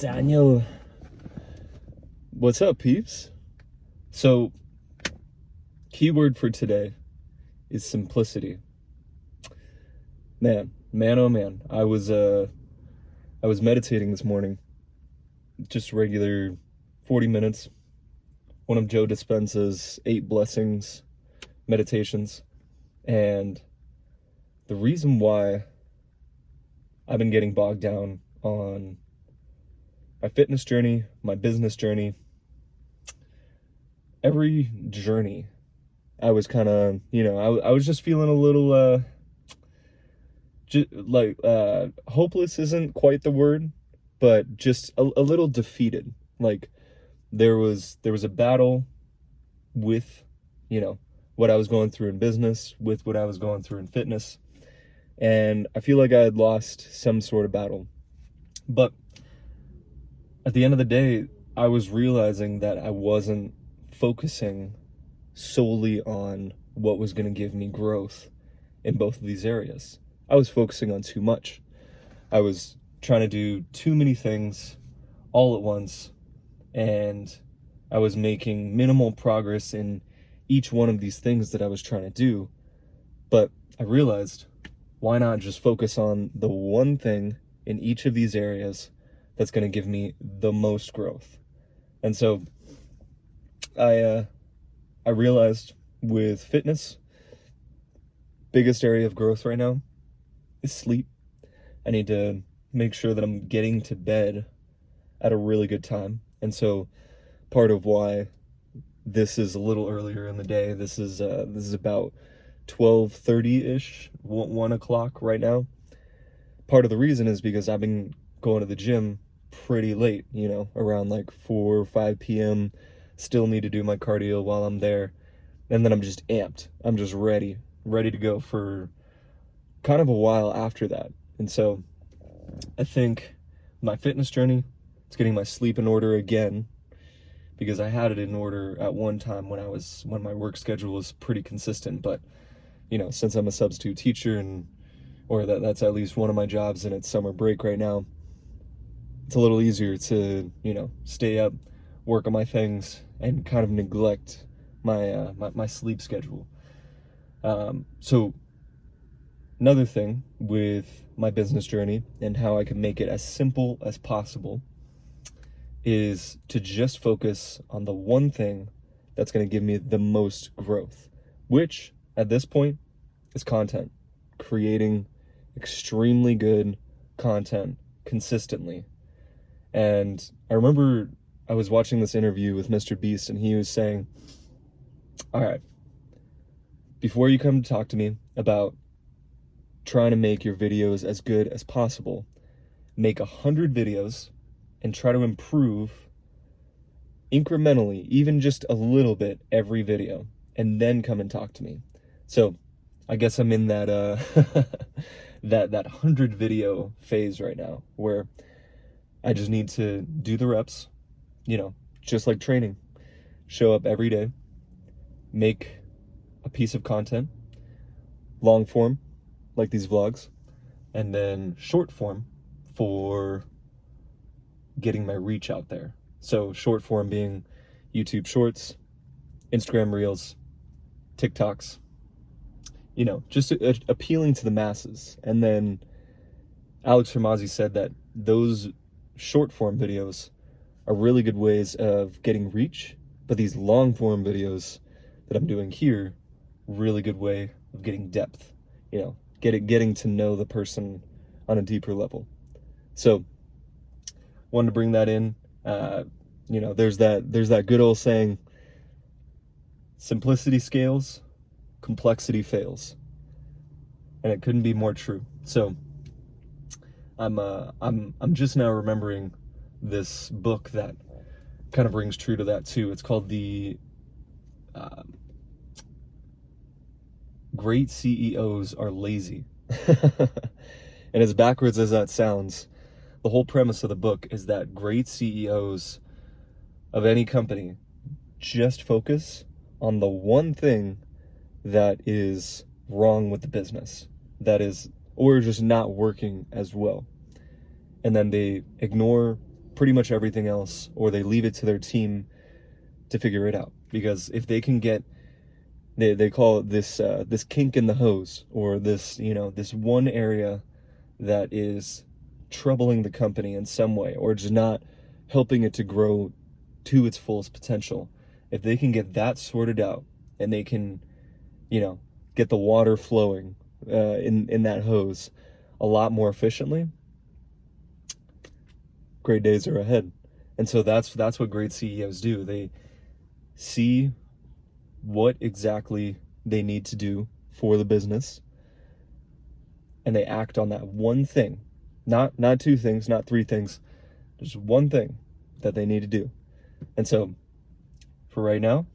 Daniel. What's up, peeps? So, keyword for today is simplicity. Man, oh man. I was meditating this morning. Just regular 40 minutes. One of Joe Dispenza's 8 blessings meditations. And the reason why I've been getting bogged down on my fitness journey, my business journey, every journey, I was kind of, I was just feeling a little, hopeless isn't quite the word, but just a little defeated. Like, there was a battle with, what I was going through in business, with what I was going through in fitness, and I feel like I had lost some sort of battle. But at the end of the day, I was realizing that I wasn't focusing solely on what was going to give me growth in both of these areas. I was focusing on too much. I was trying to do too many things all at once, and I was making minimal progress in each one of these things that I was trying to do. But I realized, why not just focus on the one thing in each of these areas that's going to give me the most growth? And so I realized with fitness, biggest area of growth right now is sleep. I need to make sure that I'm getting to bed at a really good time. And so part of why this is a little earlier in the day, this is about 12:30-ish, 1 o'clock right now. Part of the reason is because I've been going to the gym pretty late, around like 4 or 5 p.m. Still need to do my cardio while I'm there. And then I'm just amped. I'm just ready to go for kind of a while after that. And so I think my fitness journey is getting my sleep in order again, because I had it in order at one time when my work schedule was pretty consistent. But, since I'm a substitute teacher or that's at least one of my jobs and it's summer break right now, it's a little easier to, stay up, work on my things, and kind of neglect my sleep schedule. So another thing with my business journey and how I can make it as simple as possible is to just focus on the one thing that's going to give me the most growth, which at this point is content. Creating extremely good content consistently. And I remember I was watching this interview with Mr. Beast, and he was saying, all right, before you come to talk to me about trying to make your videos as good as possible, make 100 videos and try to improve incrementally, even just a little bit every video, and then come and talk to me. So I guess I'm in that that 100 video phase right now, where I just need to do the reps, just like training. Show up every day, make a piece of content, long form, like these vlogs, and then short form for getting my reach out there. So short form being YouTube Shorts, Instagram Reels, TikToks, just appealing to the masses. And then Alex Hormozzi said that those short form videos are really good ways of getting reach, but these long form videos that I'm doing here, really good way of getting depth, getting to know the person on a deeper level. So wanted to bring that in. There's that good old saying, simplicity scales, complexity fails. And it couldn't be more true. So I'm just now remembering this book that kind of rings true to that too. It's called the Great CEOs Are Lazy. And as backwards as that sounds, the whole premise of the book is that great CEOs of any company just focus on the one thing that is wrong with the business, or just not working as well. And then they ignore pretty much everything else, or they leave it to their team to figure it out. Because if they can get, they call it this kink in the hose, or this, this one area that is troubling the company in some way, or just not helping it to grow to its fullest potential. If they can get that sorted out, and they can, get the water flowing in that hose a lot more efficiently, great days are ahead. And so that's what great CEOs do. They see what exactly they need to do for the business, and they act on that one thing. Not two things, not three things. Just one thing that they need to do. And so for right now,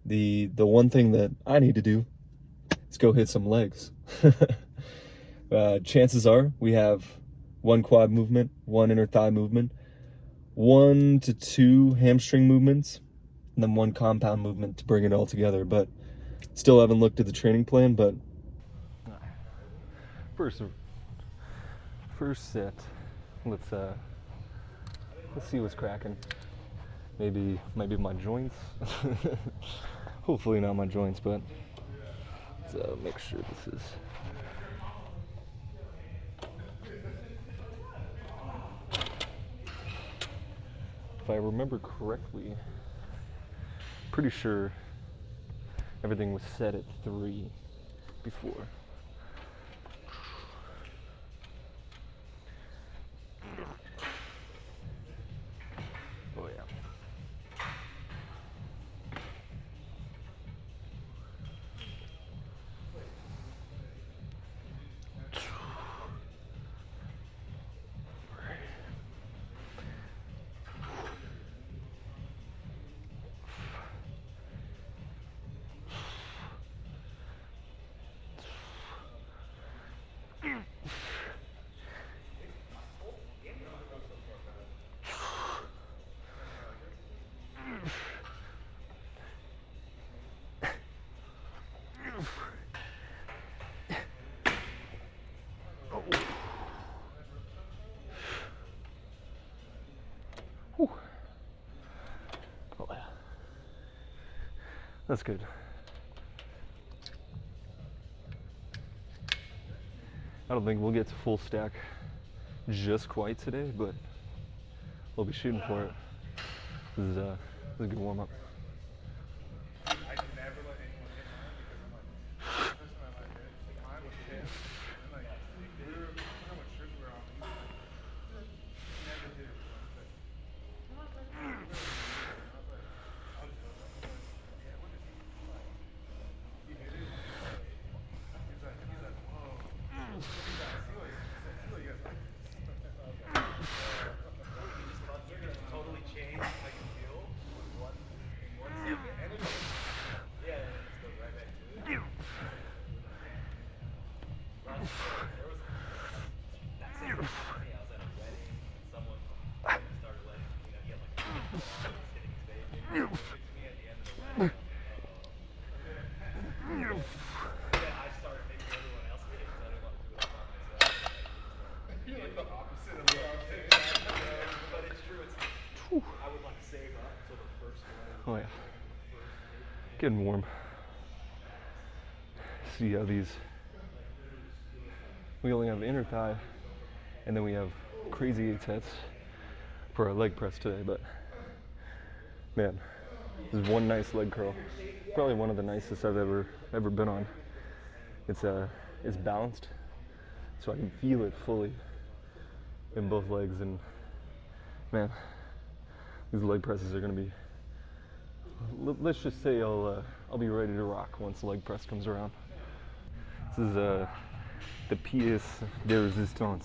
the one thing that I need to do is go hit some legs. Chances are we have one quad movement, one inner thigh movement, 1 to 2 hamstring movements, and then one compound movement to bring it all together. But still haven't looked at the training plan. But first set, let's see what's cracking. Maybe my joints. Hopefully not my joints, but let's make sure this is. If I remember correctly, pretty sure everything was set at 3 before. Oh yeah. Oh yeah. That's good. I don't think we'll get to full stack just quite today, but we'll be shooting for it. This is a good warm up. Oh yeah, getting warm. See how these, we only have inner thigh, and then we have crazy 8 sets for our leg press today, but man, this is one nice leg curl. Probably one of the nicest I've ever been on. It's balanced, so I can feel it fully in both legs, and man, these leg presses are gonna be, let's just say I'll be ready to rock once the leg press comes around. This is the pièce de résistance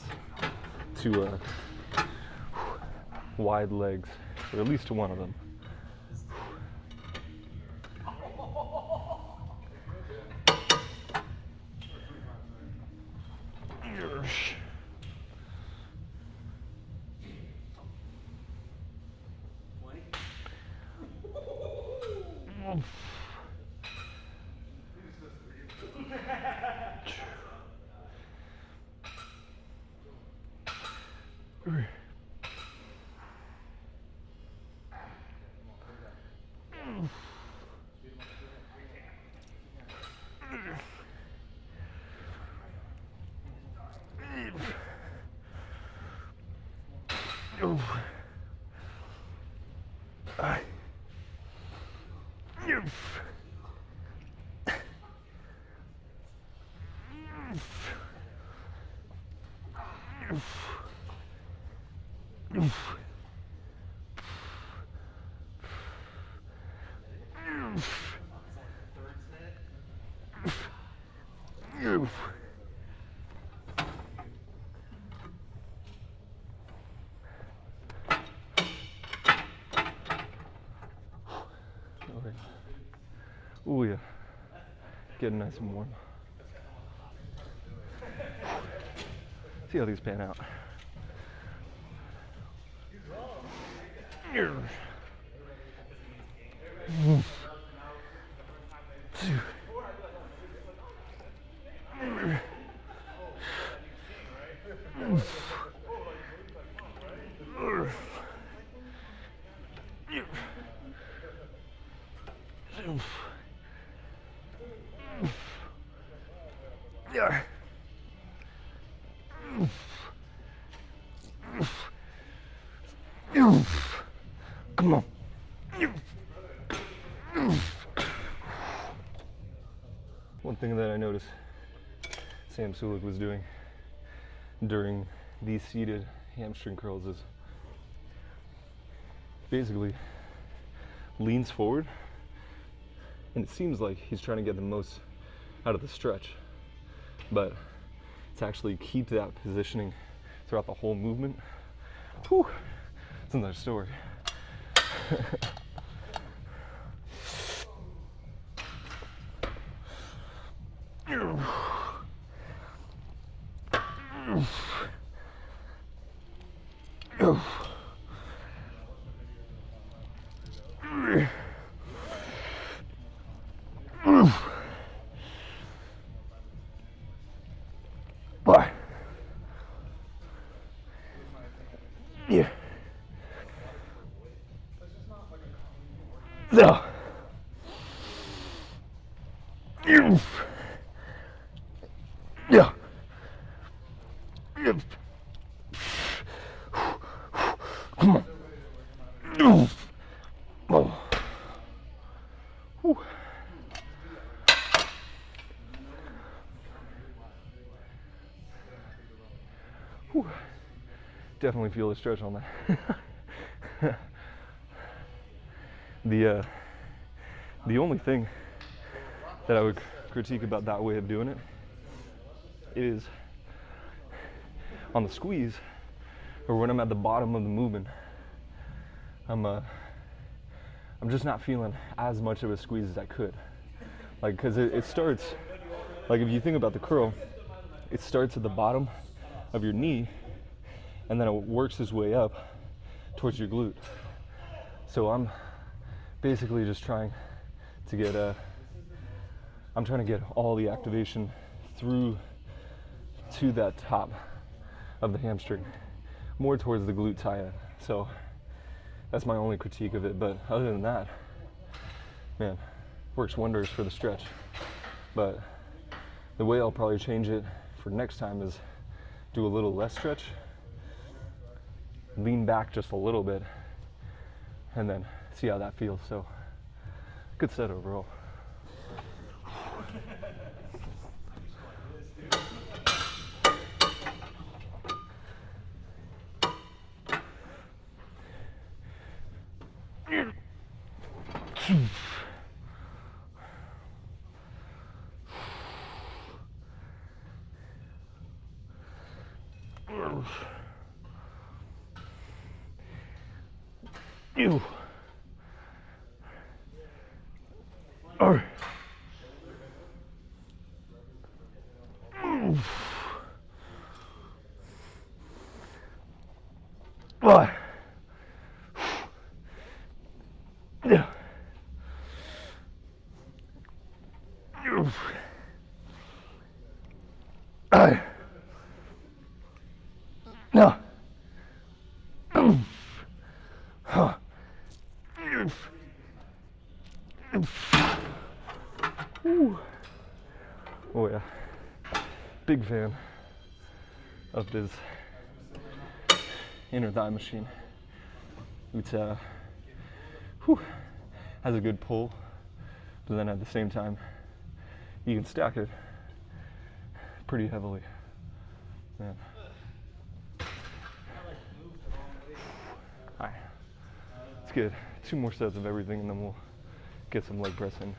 to wide legs, or at least to one of them. Ooh, yeah. Getting nice and warm. See how these pan out. Come on. One thing that I noticed Sam Sulik was doing during these seated hamstring curls is basically leans forward, and it seems like he's trying to get the most out of the stretch, but to actually keep that positioning throughout the whole movement, whew, it's another story. Bye. Yeah. No. Yeah. Come on. Oh. Definitely feel the stretch on that. The only thing that I would critique about that way of doing it is on the squeeze, or when I'm at the bottom of the movement, I'm just not feeling as much of a squeeze as I could. Like, cause it starts, like if you think about the curl, it starts at the bottom of your knee and then it works its way up towards your glute. So I'm basically just trying to get I'm trying to get all the activation through to that top of the hamstring, more towards the glute tie-in. So that's my only critique of it, but other than that, man, works wonders for the stretch. But the way I'll probably change it for next time is do a little less stretch, lean back just a little bit, and then see how that feels. So good set overall. Ew. Oh. What? Yeah. No. Oh yeah, big fan of this inner thigh machine. It's has a good pull, but then at the same time, you can stack it pretty heavily. Man. Alright, it's good. 2 more sets of everything, and then we'll get some leg press in.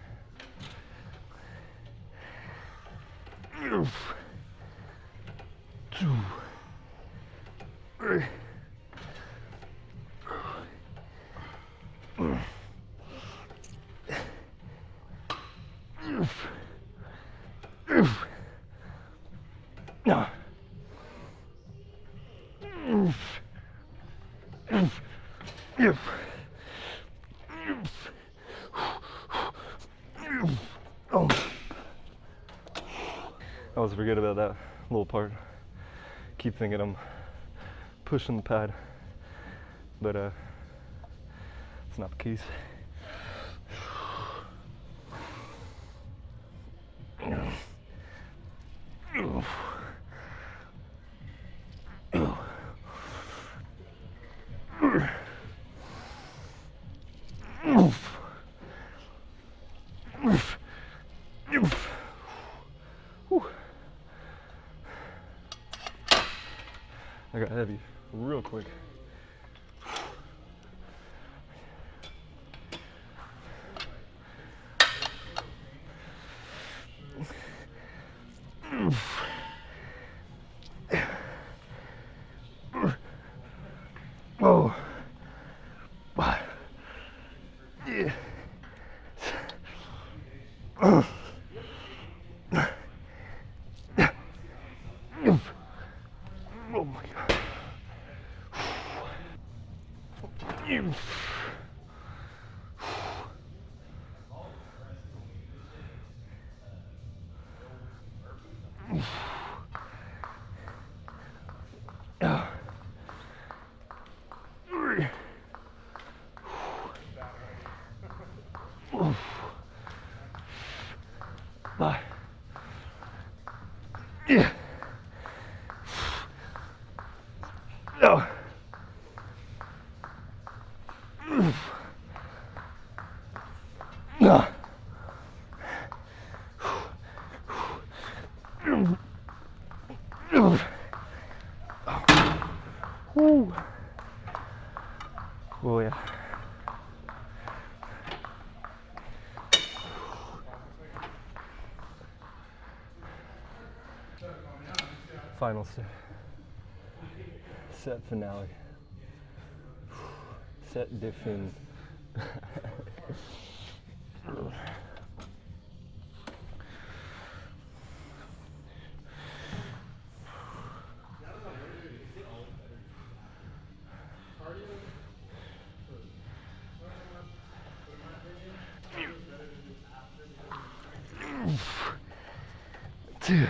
I always forget about that little part. Keep thinking I'm pushing the pad, but it's not the case. I got heavy real quick. Oh. Yeah. Oh my God. Yeah. No. No. Woo. Oh yeah. Final set finale. Set de fin. Two.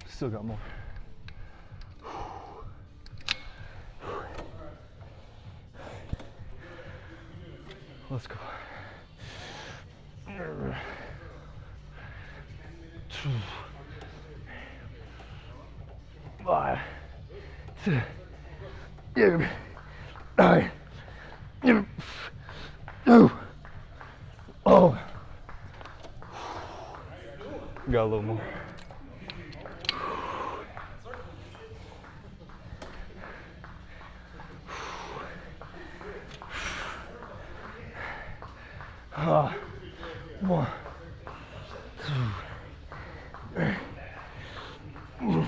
Still got more. Let's go. 2, 5, 6, 7, 8, 9, 2. Oh. Got a little more. One, 2, 3, 4.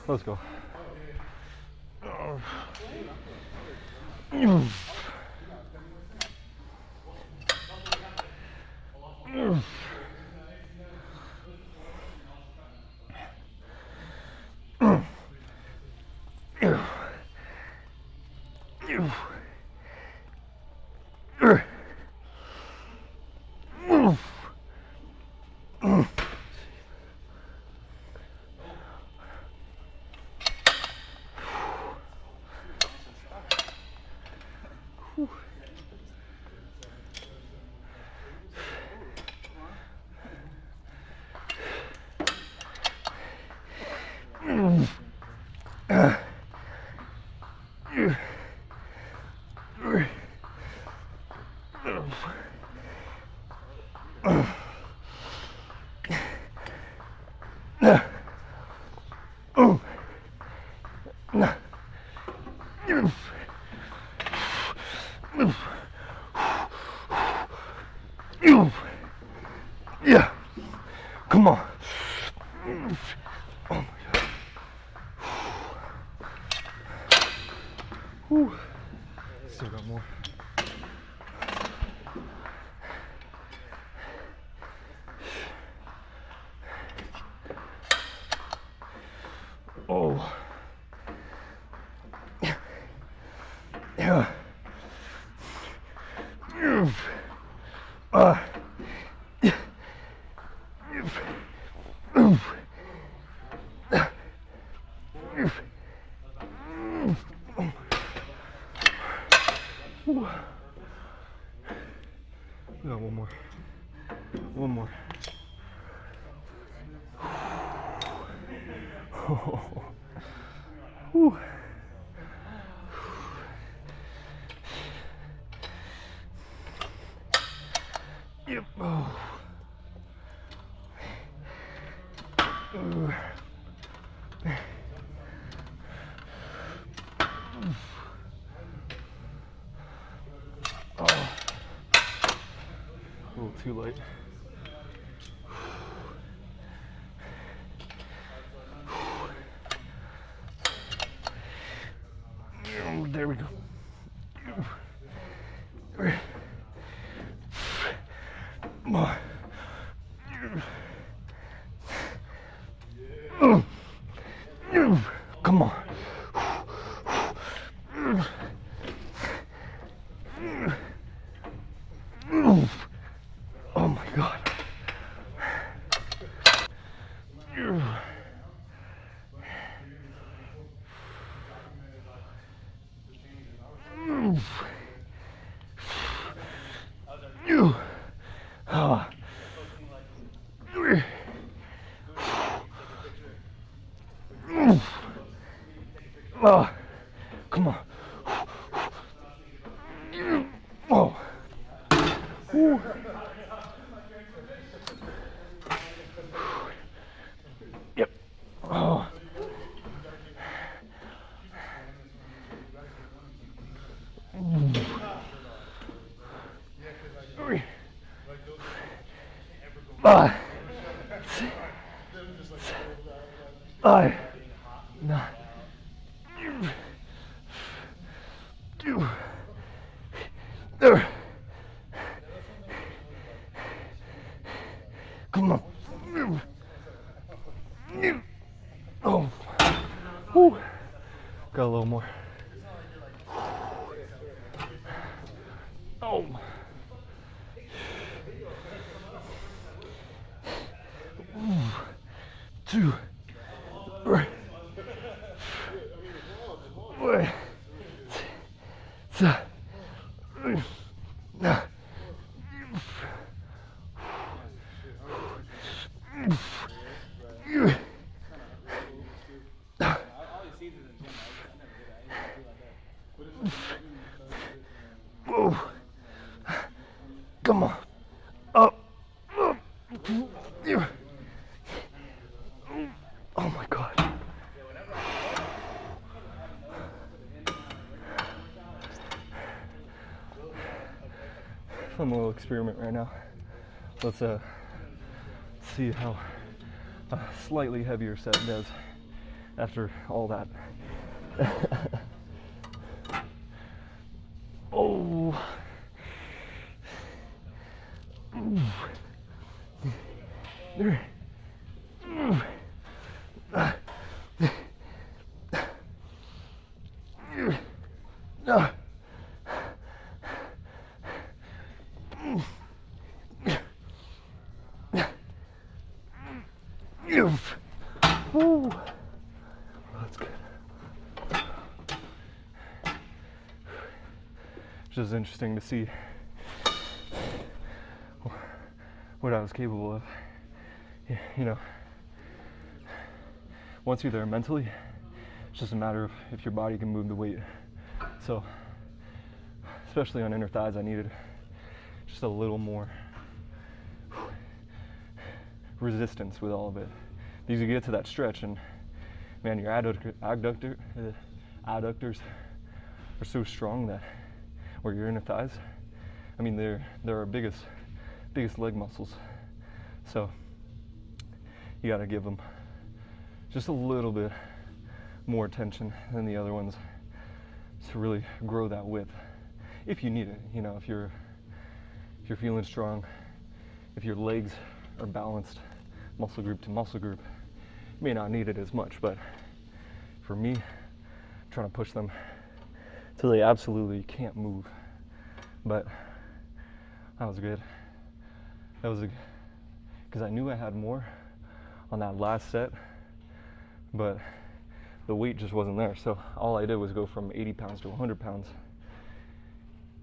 Let's go. Yeah, come on. Oh my God. Whew. Still got more. Oh. Yeah. We got one more. One more. Whew. Yep. Oh. Oh. A little too late. There we go. More. Come on. Oh my God. Ah. Oh, come on. Oh. Ooh. Yep. Oh. Ah. I. Nine. There. Come on. Oh. Whew. Got a little more. Oh. 2. 3. 4. 5. 9. Whoa. Come on. Up. Up. Oh my God. Fun little experiment right now. Let's see how a slightly heavier set does after all that. Oh. There. Oof. Woo. That's good. It's just interesting to see what I was capable of. You know, once you're there mentally, it's just a matter of if your body can move the weight. So, especially on inner thighs, I needed just a little more resistance with all of it. Because you get to that stretch and man, your adductors are so strong that, or your inner thighs, I mean, they're our biggest leg muscles. So you gotta give them just a little bit more attention than the other ones to really grow that width. If you need it, you know, if you're feeling strong, if your legs are balanced muscle group to muscle group, you may not need it as much, but for me, I'm trying to push them till they absolutely can't move. But that was good. That was because I knew I had more on that last set, but the weight just wasn't there. So all I did was go from 80 pounds to 100 pounds.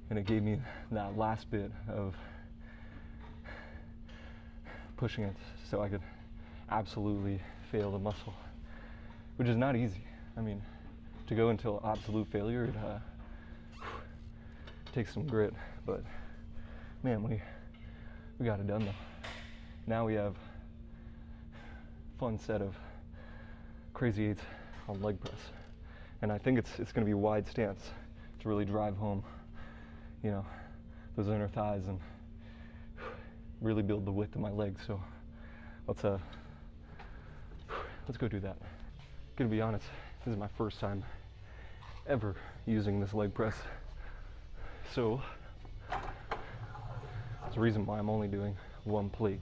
And it gave me that last bit of pushing it so I could absolutely fail the muscle, which is not easy. I mean, to go until absolute failure, it takes some grit, but man, we got it done though. Now we have a fun set of crazy eights on leg press, and I think it's going to be wide stance to really drive home, you know, those inner thighs and really build the width of my legs. So let's go do that. Gonna be honest, this is my first time ever using this leg press, so that's the reason why I'm only doing one plate.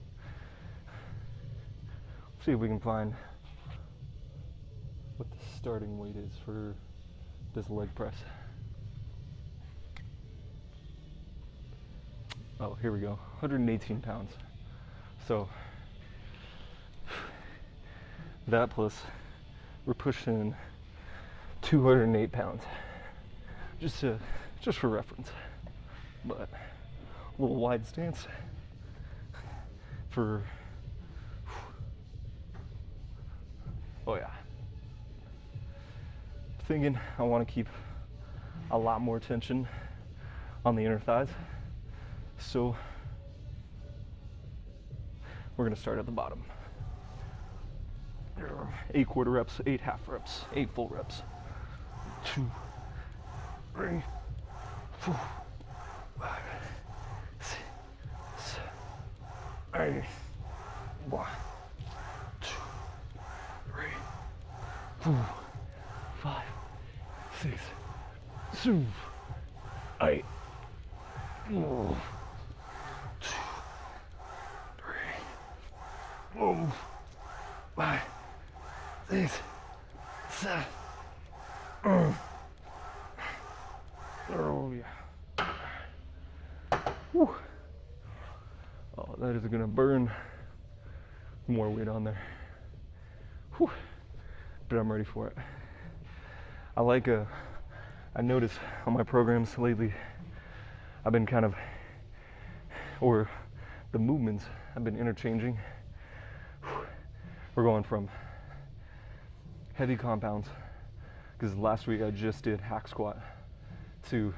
See if we can find what the starting weight is for this leg press. Oh, here we go, 118 pounds. So that plus we're pushing 208 pounds, just for reference. But a little wide stance for, oh yeah. Thinking I want to keep a lot more tension on the inner thighs, so we're gonna start at the bottom. 8 quarter reps, 8 half reps, 8 full reps. 2, 3, 4, 5, 6, 7, 8. 1, 2, 3, 4, 5, 6, 7, 8. 1, 2, 3, 4, 5, 6, 7. Oh yeah. Whew. Oh, that is gonna burn more weight on there. Whew. But I'm ready for it. I noticed on my programs lately, I've been kind of, or the movements have been interchanging. We're going from heavy compounds, because last week I just did hack squat, to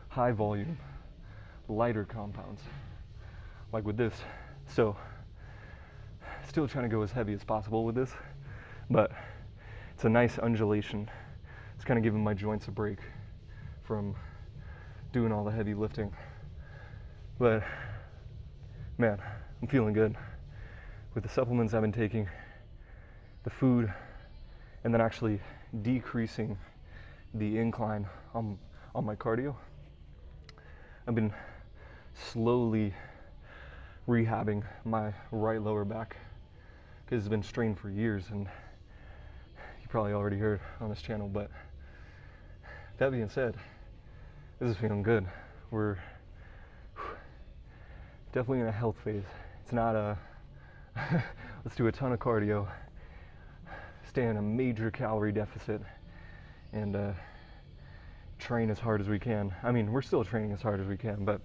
high volume, lighter compounds, like with this. So, still trying to go as heavy as possible with this, but it's a nice undulation. It's kind of giving my joints a break from doing all the heavy lifting. But man, I'm feeling good with the supplements I've been taking, the food, and then actually decreasing the incline on my cardio. I've been slowly rehabbing my right lower back because it's been strained for years, and you probably already heard on this channel. But that being said, this is feeling good. We're definitely in a health phase. It's not a let's do a ton of cardio, stay in a major calorie deficit, and train as hard as we can. I mean, we're still training as hard as we can, but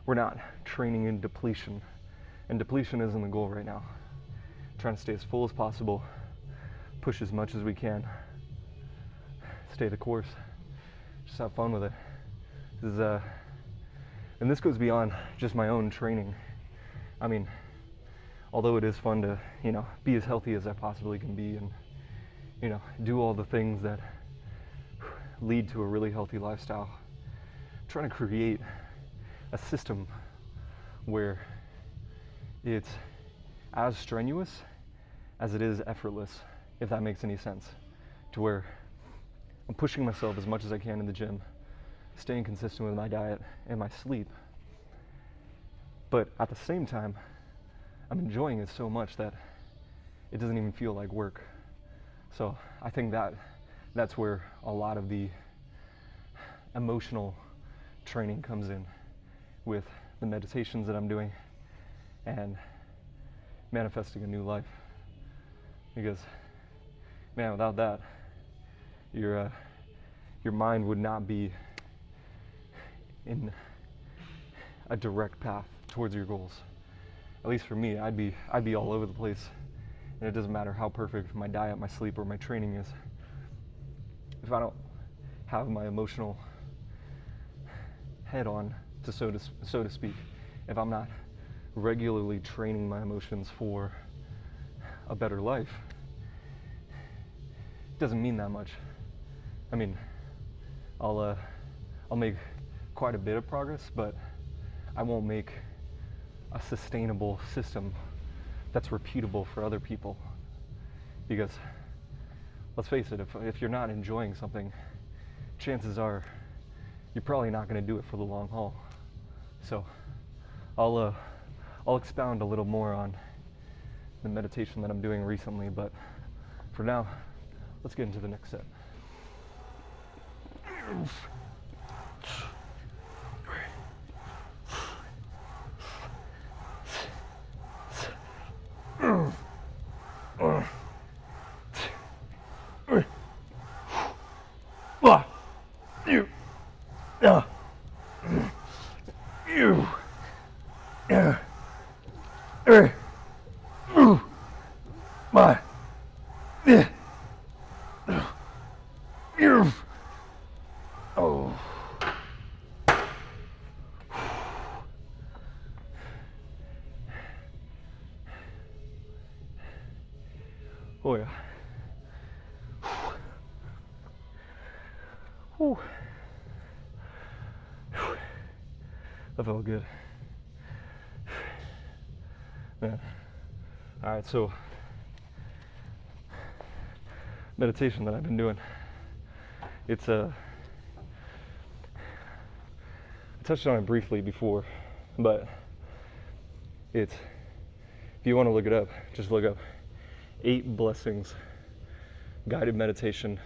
we're not training in depletion. And depletion isn't the goal right now. Trying to stay as full as possible, push as much as we can, stay the course, just have fun with it. This is, and this goes beyond just my own training. I mean, although it is fun to, be as healthy as I possibly can be and, do all the things that lead to a really healthy lifestyle, I'm trying to create a system where it's as strenuous as it is effortless, if that makes any sense, to where I'm pushing myself as much as I can in the gym, staying consistent with my diet and my sleep, but at the same time, I'm enjoying it so much that it doesn't even feel like work. So I think that's where a lot of the emotional training comes in, with the meditations that I'm doing and manifesting a new life. Because, man, without that, your mind would not be in a direct path towards your goals. At least for me, I'd be all over the place, and it doesn't matter how perfect my diet, my sleep, or my training is. If I don't have my emotional head on, so to speak, if I'm not regularly training my emotions for a better life, it doesn't mean that much. I mean, I'll make quite a bit of progress, but I won't make a sustainable system that's repeatable for other people. Because let's face it, if you're not enjoying something, chances are you're probably not going to do it for the long haul. So I'll expound a little more on the meditation that I'm doing recently, but for now, let's get into the next set. Oh yeah. Whew. That felt good. Man. All right, so meditation that I've been doing. It's I touched on it briefly before, but it's, if you want to look it up, just look up 8 Blessings Guided Meditation,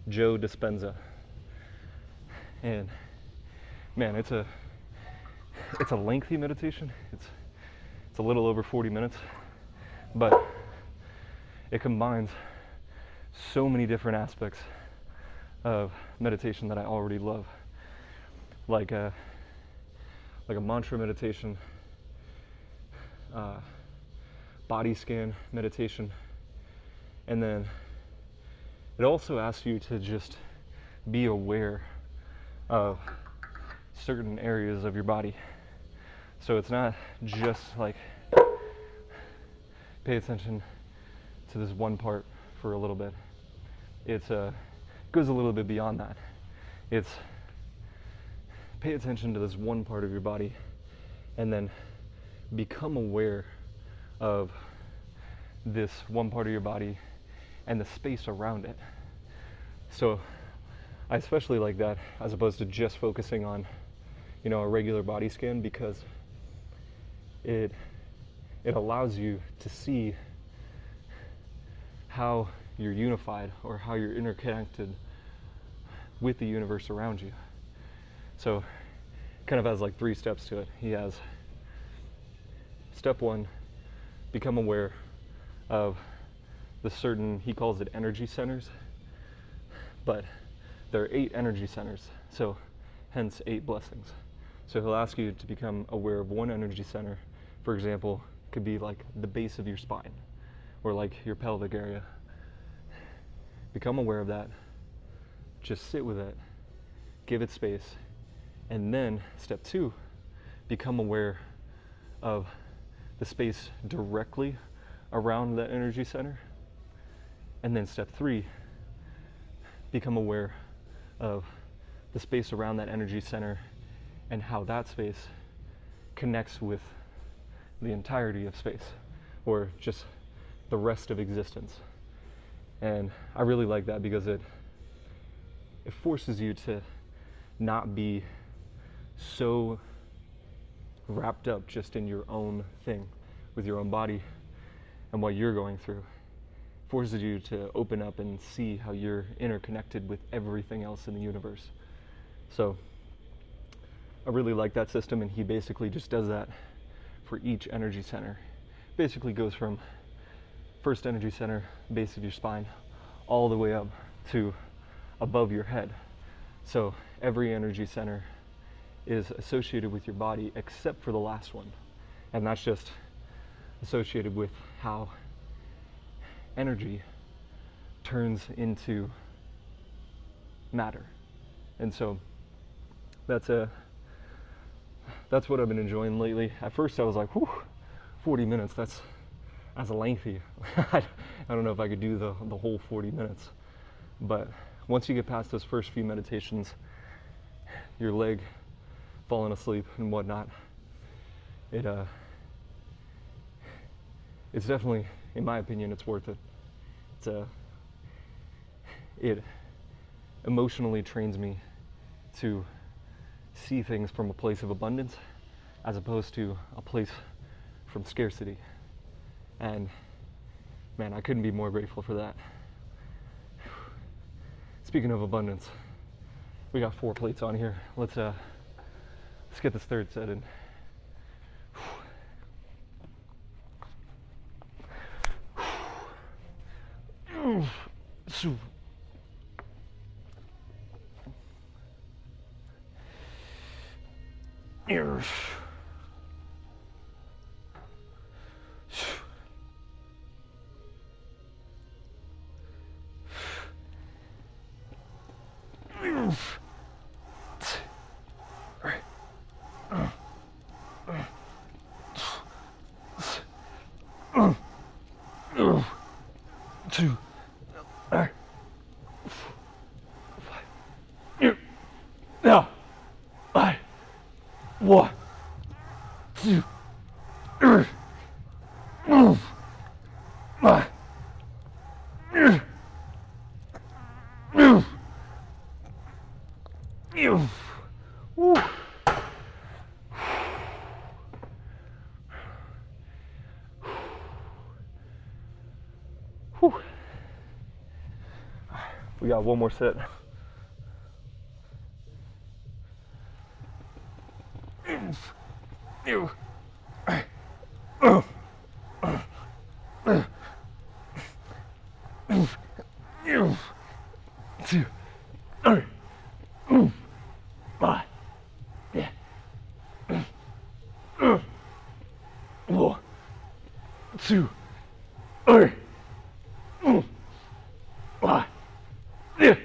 Joe Dispenza. And man, it's a lengthy meditation. It's a little over 40 minutes, but it combines so many different aspects of meditation that I already love, like a mantra meditation, body scan meditation, and then it also asks you to just be aware of certain areas of your body. So it's not just like pay attention to this one part for a little bit. It goes a little bit beyond that. It's pay attention to this one part of your body and then become aware of this one part of your body and the space around it. So I especially like that as opposed to just focusing on, a regular body scan, because it allows you to see how you're unified or how you're interconnected with the universe around you. So kind of has like 3 steps to it. He has step 1, become aware of the certain, he calls it energy centers, but there are 8 energy centers, so hence 8 blessings. So he'll ask you to become aware of one energy center. For example, it could be like the base of your spine or like your pelvic area. Become aware of that, just sit with it, give it space, and then step 2, become aware of the space directly around that energy center. And then step 3, become aware of the space around that energy center and how that space connects with the entirety of space, or just the rest of existence. And I really like that because it forces you to not be so wrapped up just in your own thing with your own body and what you're going through. Forces you to open up and see how you're interconnected with everything else in the universe. So I really like that system, and he basically just does that for each energy center. Basically goes from first energy center, base of your spine, all the way up to above your head. So every energy center is associated with your body except for the last one. And that's just associated with how energy turns into matter. And so that's what I've been enjoying lately. At first I was like, whew, 40 minutes, that's lengthy. I don't know if I could do the whole 40 minutes. But once you get past those first few meditations, your leg falling asleep and whatnot, it's definitely, in my opinion, it's worth it. It emotionally trains me to see things from a place of abundance as opposed to a place from scarcity. And man, I couldn't be more grateful for that. Speaking of abundance, we got 4 plates on here. Let's get this third set in. Two. Now, 1, 2, 5. We got one more set. Two. 5. Yeah. 1, 2, 3. 5. Yeah.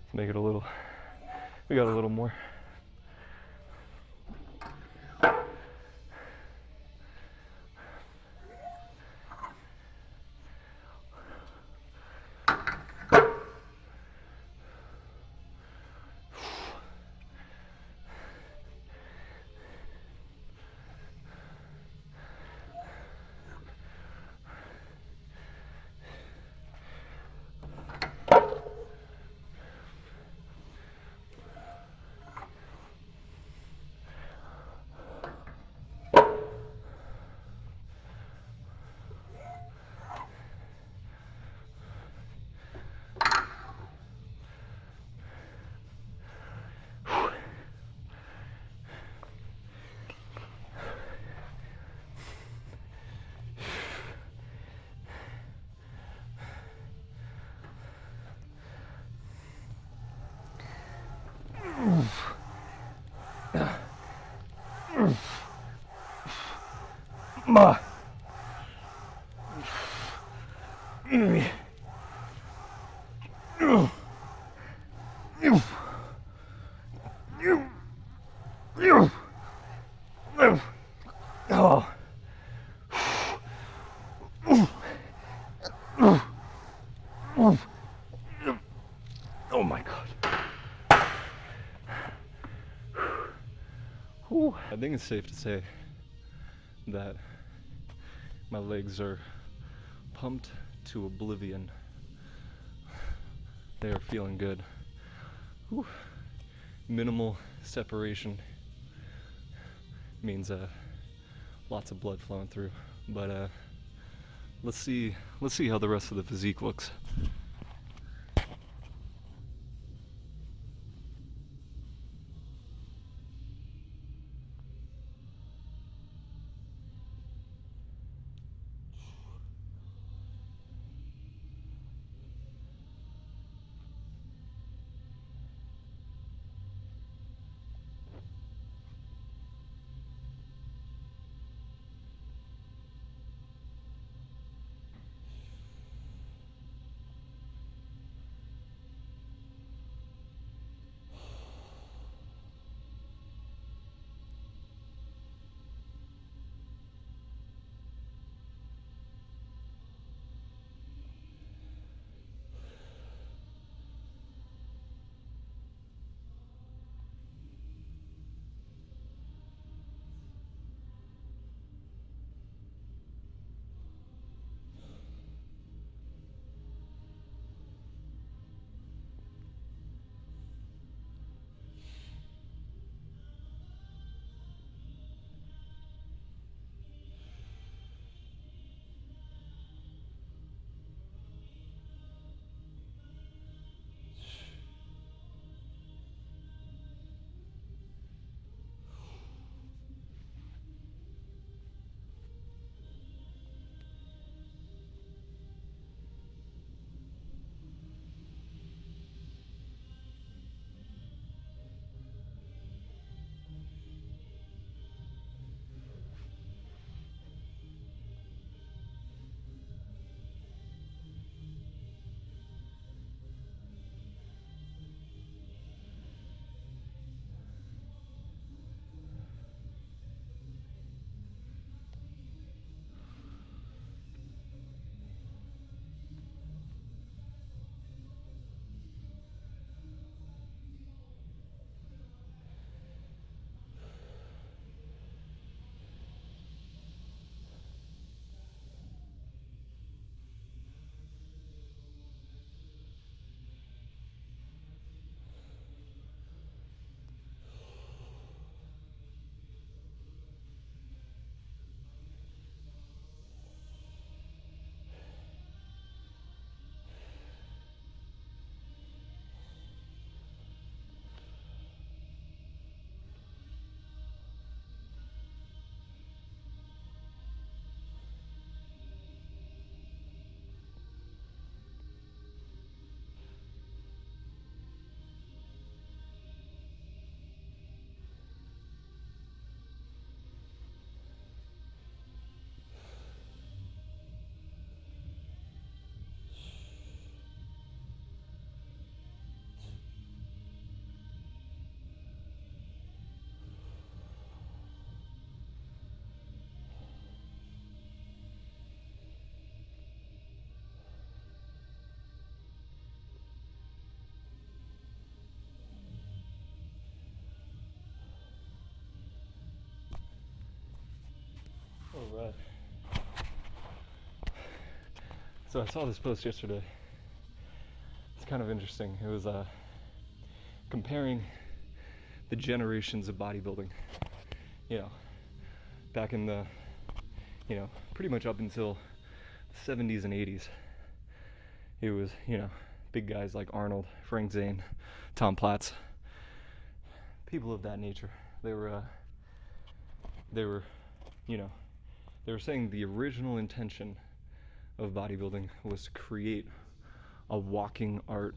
Let's make it a little, we got a little more. Ma. Oh. Oh my God. Whew. I think it's safe to say that my legs are pumped to oblivion. They are feeling good. Whew. Minimal separation means lots of blood flowing through. But let's see how the rest of the physique looks. All right. So I saw this post yesterday. It's kind of interesting. It was comparing the generations of bodybuilding. You know, back in the, pretty much up until the 70s and 80s. It was, big guys like Arnold, Frank Zane, Tom Platz, people of that nature. They were, they were saying the original intention of bodybuilding was to create a walking art,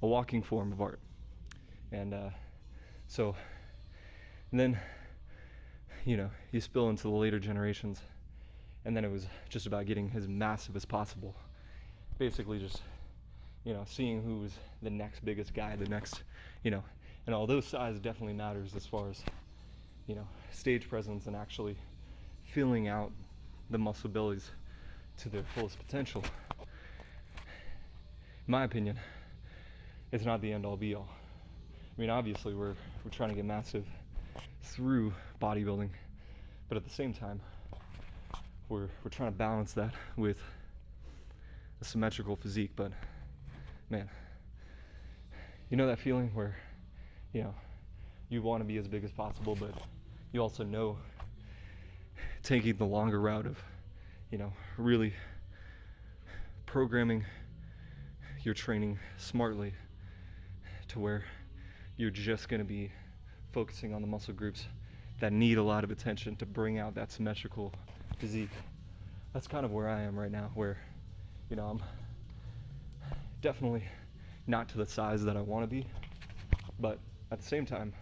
a walking form of art. And So, and then, you spill into the later generations, and then it was just about getting as massive as possible. Basically just, seeing who was the next biggest guy, the next, and although size definitely matters as far as, stage presence and actually filling out the muscle bellies to their fullest potential, in my opinion, it's not the end all be all. I mean, obviously we're trying to get massive through bodybuilding, but at the same time, we're trying to balance that with a symmetrical physique. But man, that feeling where, you want to be as big as possible, but you also know taking the longer route of, really programming your training smartly to where you're just going to be focusing on the muscle groups that need a lot of attention to bring out that symmetrical physique. That's kind of where I am right now, where, I'm definitely not to the size that I want to be, but at the same time,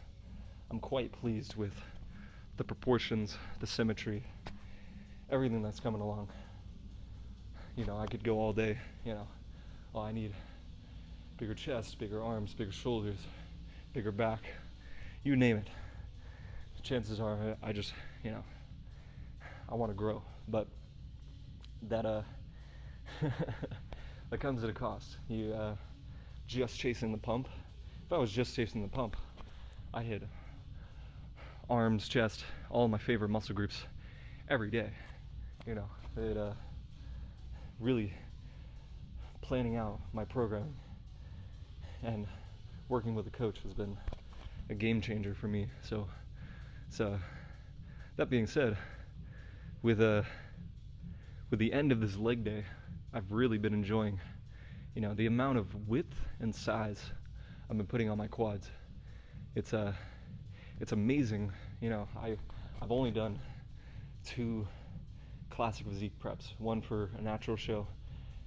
I'm quite pleased with the proportions, the symmetry, everything that's coming along. I could go all day, I need bigger chest, bigger arms, bigger shoulders, bigger back, you name it. Chances are I just, I want to grow, but that that comes at a cost. You just chasing the pump. If I was just chasing the pump, I hit arms, chest, all my favorite muscle groups every day. It really planning out my programming and working with a coach has been a game changer for me. So that being said, with the end of this leg day, I've really been enjoying, the amount of width and size I've been putting on my quads. It's amazing. I've only done 2 classic physique preps, one for a natural show,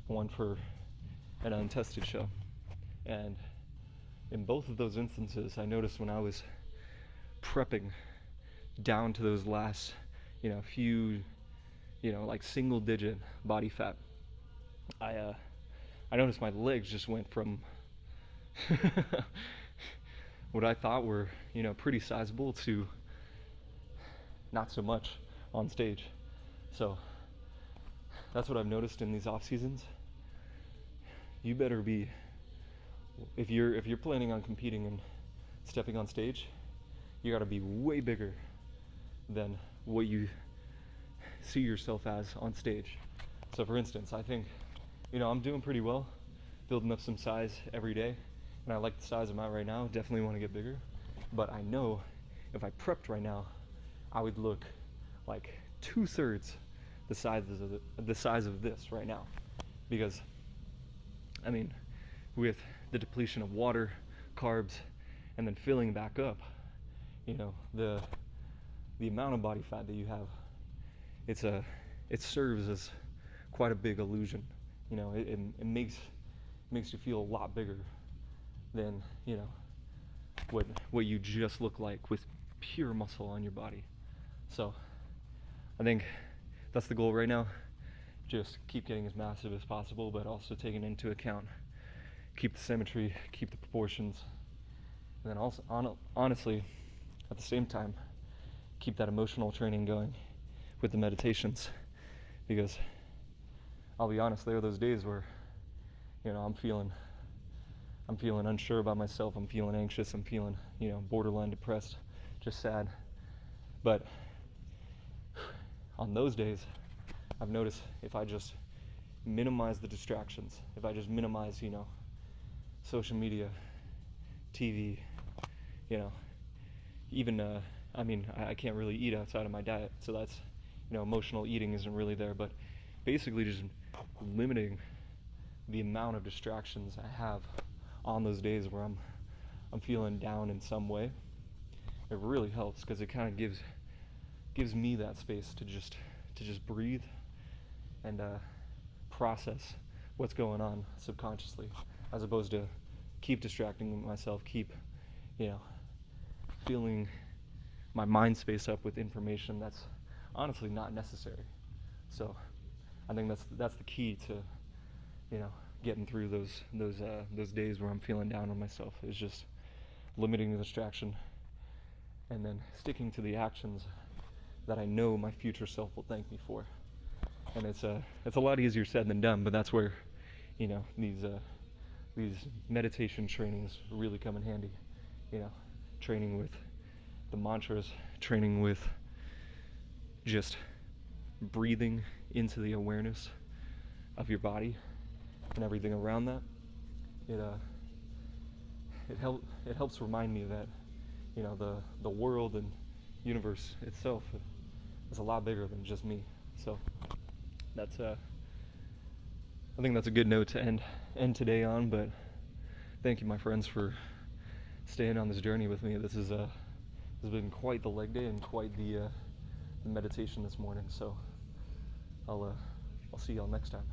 one for an untested show. And in both of those instances, I noticed when I was prepping down to those last, few, like single digit body fat, I noticed my legs just went from what I thought were, pretty sizable to not so much on stage. So that's what I've noticed in these off seasons. You better be, if you're planning on competing and stepping on stage, you got to be way bigger than what you see yourself as on stage. So for instance, I think, I'm doing pretty well, building up some size every day, and I like the size I'm at right now. Definitely want to get bigger, but I know if I prepped right now, I would look like 2/3 the size of this right now, because with the depletion of water, carbs, and then filling back up, the amount of body fat that you have, it serves as quite a big illusion. It makes you feel a lot bigger than what you just look like with pure muscle on your body. So I think that's the goal right now. Just keep getting as massive as possible, but also taking into account, keep the symmetry, keep the proportions, and then also honestly at the same time keep that emotional training going with the meditations, because I'll be honest, there are those days where I'm feeling unsure about myself, I'm feeling anxious, I'm feeling borderline depressed, just sad. But on those days, I've noticed if I just minimize the distractions, if I just minimize social media, TV, even I can't really eat outside of my diet, so that's emotional eating isn't really there, but basically just limiting the amount of distractions I have on those days where I'm feeling down in some way. It really helps, because it kind of gives me that space to just breathe and process what's going on subconsciously, as opposed to keep distracting myself, keep filling my mind space up with information that's honestly not necessary. So I think that's the key to, you know, getting through those days where I'm feeling down on myself, is just limiting the distraction and then sticking to the actions that I know my future self will thank me for. And it's a lot easier said than done, but that's where, you know, these meditation trainings really come in handy. You know, training with the mantras, training with just breathing into the awareness of your body and everything around that. It helps remind me that, you know, the world and universe itself is a lot bigger than just me. So that's I think that's a good note to end today on. But thank you, my friends, for staying on this journey with me. This has been quite the leg day and quite the meditation this morning. So I'll see y'all next time.